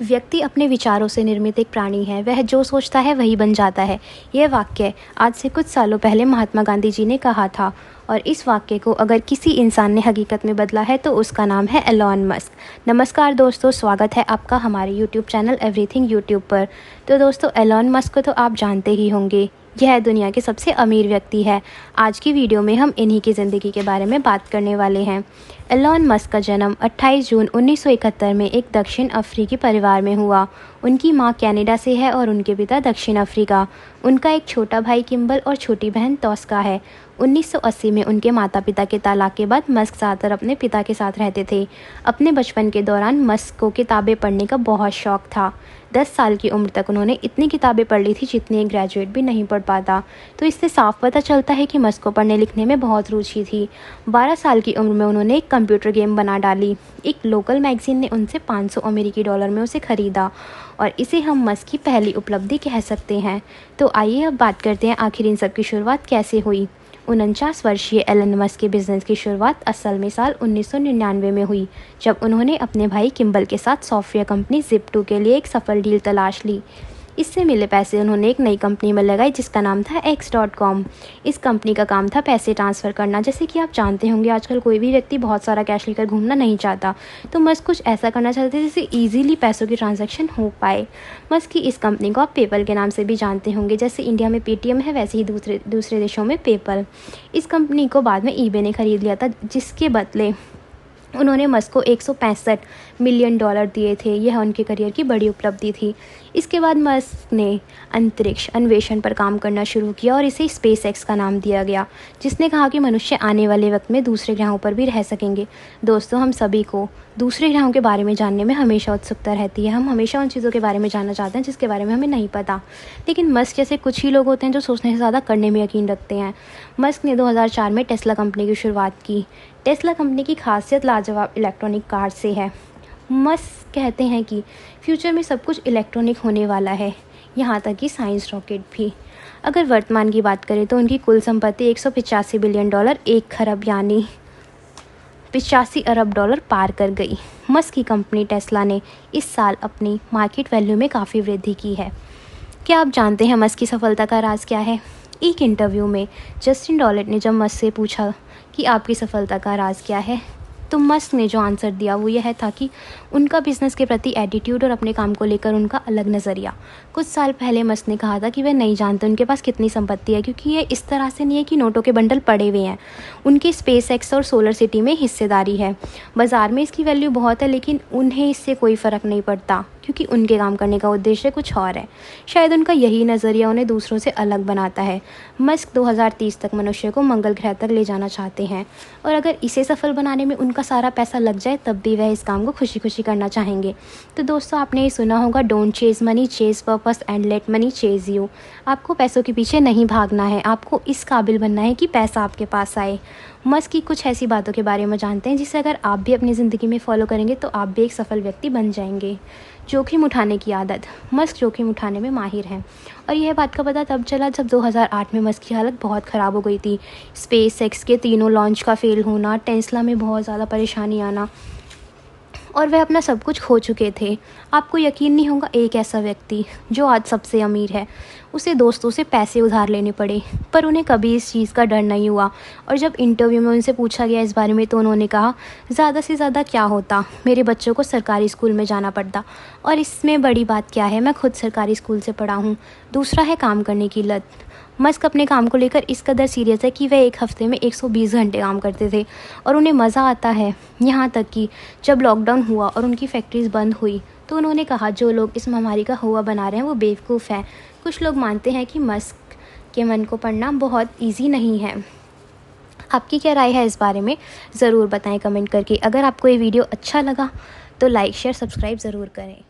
व्यक्ति अपने विचारों से निर्मित एक प्राणी है। वह जो सोचता है वही बन जाता है। यह वाक्य आज से कुछ सालों पहले महात्मा गांधी जी ने कहा था और इस वाक्य को अगर किसी इंसान ने हकीकत में बदला है तो उसका नाम है एलॉन मस्क। नमस्कार दोस्तों, स्वागत है आपका हमारे यूट्यूब चैनल एवरीथिंग यूट्यूब पर। तो दोस्तों, एलॉन मस्क को तो आप जानते ही होंगे। यह दुनिया के सबसे अमीर व्यक्ति है। आज की वीडियो में हम इन्हीं की ज़िंदगी के बारे में बात करने वाले हैं। एलॉन मस्क का जन्म 28 जून 1971 में एक दक्षिण अफ्रीकी परिवार में हुआ। उनकी मां कनाडा से है और उनके पिता दक्षिण अफ्रीका। उनका एक छोटा भाई किम्बल और छोटी बहन तोस्का है। 1980 में उनके माता पिता के तलाक के बाद मस्क ज़्यादातर अपने पिता के साथ रहते थे। अपने बचपन के दौरान मस्क को किताबें पढ़ने का बहुत शौक था। 10 साल की उम्र तक उन्होंने इतनी किताबें पढ़ ली थी जितनी एक ग्रेजुएट भी नहीं पढ़ पाता। तो इससे साफ पता चलता है कि मस्क को पढ़ने लिखने में बहुत रुचि थी। 12 साल की उम्र में उन्होंने एक कंप्यूटर गेम बना डाली। एक लोकल मैगजीन ने उनसे $500 में उसे खरीदा और इसे हम मस्क की पहली उपलब्धि कह सकते हैं। तो आइए अब बात करते हैं आखिर इन सब की शुरुआत कैसे हुई। 49 वर्षीय एलन मस्क के बिजनेस की शुरुआत असल में साल 1999 में हुई, जब उन्होंने अपने भाई किम्बल के साथ सॉफ्टवेयर कंपनी Zip2 के लिए एक सफल डील तलाश ली। इससे मिले पैसे उन्होंने एक नई कंपनी में लगाई जिसका नाम था X.com। इस कंपनी का काम था पैसे ट्रांसफ़र करना। जैसे कि आप जानते होंगे, आजकल कोई भी व्यक्ति बहुत सारा कैश लेकर घूमना नहीं चाहता, तो मस्क कुछ ऐसा करना चाहते थे जिससे ईजिली पैसों की ट्रांजैक्शन हो पाए। मस्क की इस कंपनी को आप पेपल के नाम से भी जानते होंगे। जैसे इंडिया में पेटीएम है, वैसे ही दूसरे देशों में पेपल। इस कंपनी को बाद में ईबे ने खरीद लिया था, जिसके बदले उन्होंने मस्क को $165 मिलियन दिए थे। यह उनके करियर की बड़ी उपलब्धि थी। इसके बाद मस्क ने अंतरिक्ष अन्वेषण पर काम करना शुरू किया और इसे SpaceX का नाम दिया गया, जिसने कहा कि मनुष्य आने वाले वक्त में दूसरे ग्रहों पर भी रह सकेंगे। दोस्तों, हम सभी को दूसरे ग्रहों के बारे में जानने में हमेशा उत्सुकता रहती है। हम हमेशा उन चीज़ों के बारे में जानना चाहते हैं जिसके बारे में हमें नहीं पता। लेकिन मस्क जैसे कुछ ही लोग होते हैं जो सोचने से ज़्यादा करने में यकीन रखते हैं। मस्क ने 2004 में टेस्ला कंपनी की शुरुआत की। टेस्ला कंपनी की खासियत लाजवाब इलेक्ट्रॉनिक कार से है। मस्क कहते हैं कि फ्यूचर में सब कुछ इलेक्ट्रॉनिक होने वाला है, यहाँ तक कि साइंस रॉकेट भी। अगर वर्तमान की बात करें तो उनकी कुल संपत्ति $185 बिलियन, 1 खरब यानी $85 अरब पार कर गई। मस्क की कंपनी टेस्ला ने इस साल अपनी मार्केट वैल्यू में काफ़ी वृद्धि की है। क्या आप जानते हैं मस्क की सफलता का राज क्या है? एक इंटरव्यू में जस्टिन डॉलेट ने जब मस्क से पूछा कि आपकी सफलता का राज क्या है, तो मस्क ने जो आंसर दिया वो यह था कि उनका बिज़नेस के प्रति एटीट्यूड और अपने काम को लेकर उनका अलग नज़रिया। कुछ साल पहले मस्क ने कहा था कि वे नहीं जानते उनके पास कितनी संपत्ति है, क्योंकि ये इस तरह से नहीं है कि नोटों के बंडल पड़े हुए हैं। उनके SpaceX और सोलर सिटी में हिस्सेदारी है। बाज़ार में इसकी वैल्यू बहुत है, लेकिन उन्हें इससे कोई फ़र्क नहीं पड़ता, क्योंकि उनके काम करने का उद्देश्य कुछ और है। शायद उनका यही नज़रिया उन्हें दूसरों से अलग बनाता है। मस्क 2030 तक मनुष्य को मंगल ग्रह तक ले जाना चाहते हैं, और अगर इसे सफल बनाने में उनका सारा पैसा लग जाए तब भी वह इस काम को खुशी खुशी करना चाहेंगे। तो दोस्तों, आपने ये सुना होगा, don't Chase money, Chase purpose and let money Chase you. आपको पैसों के पीछे नहीं भागना है, आपको इस काबिल बनना है कि पैसा आपके पास आए। मस्क की कुछ ऐसी बातों के बारे में जानते हैं जिसे अगर आप भी अपनी ज़िंदगी में फॉलो करेंगे तो आप भी एक सफल व्यक्ति बन जाएंगे। जोखिम उठाने की आदत। मस्क जोखिम उठाने में माहिर हैं, और यह बात का पता तब चला जब 2008 में मस्क की हालत बहुत ख़राब हो गई थी। SpaceX के तीनों लॉन्च का फेल होना, टेस्ला में बहुत ज़्यादा परेशानी आना, और वह अपना सब कुछ खो चुके थे। आपको यकीन नहीं होगा, एक ऐसा व्यक्ति जो आज सबसे अमीर है, उसे दोस्तों से पैसे उधार लेने पड़े, पर उन्हें कभी इस चीज़ का डर नहीं हुआ। और जब इंटरव्यू में उनसे पूछा गया इस बारे में, तो उन्होंने कहा, ज़्यादा से ज़्यादा क्या होता, मेरे बच्चों को सरकारी स्कूल में जाना पड़ता, और इसमें बड़ी बात क्या है, मैं खुद सरकारी स्कूल से पढ़ा हूँ। दूसरा है काम करने की लत। मस्क अपने काम को लेकर इस कदर सीरियस है कि वह एक हफ्ते में 120 घंटे काम करते थे, और उन्हें मज़ा आता है। यहाँ तक कि जब लॉकडाउन हुआ और उनकी फैक्ट्रीज बंद हुई, तो उन्होंने कहा, जो लोग इस महामारी का हुआ बना रहे हैं वो बेवकूफ़ हैं। कुछ लोग मानते हैं कि मस्क के मन को पढ़ना बहुत ईजी नहीं है। आपकी क्या राय है इस बारे में, ज़रूर बताएं कमेंट करके। अगर आपको ये वीडियो अच्छा लगा तो लाइक शेयर सब्सक्राइब ज़रूर करें।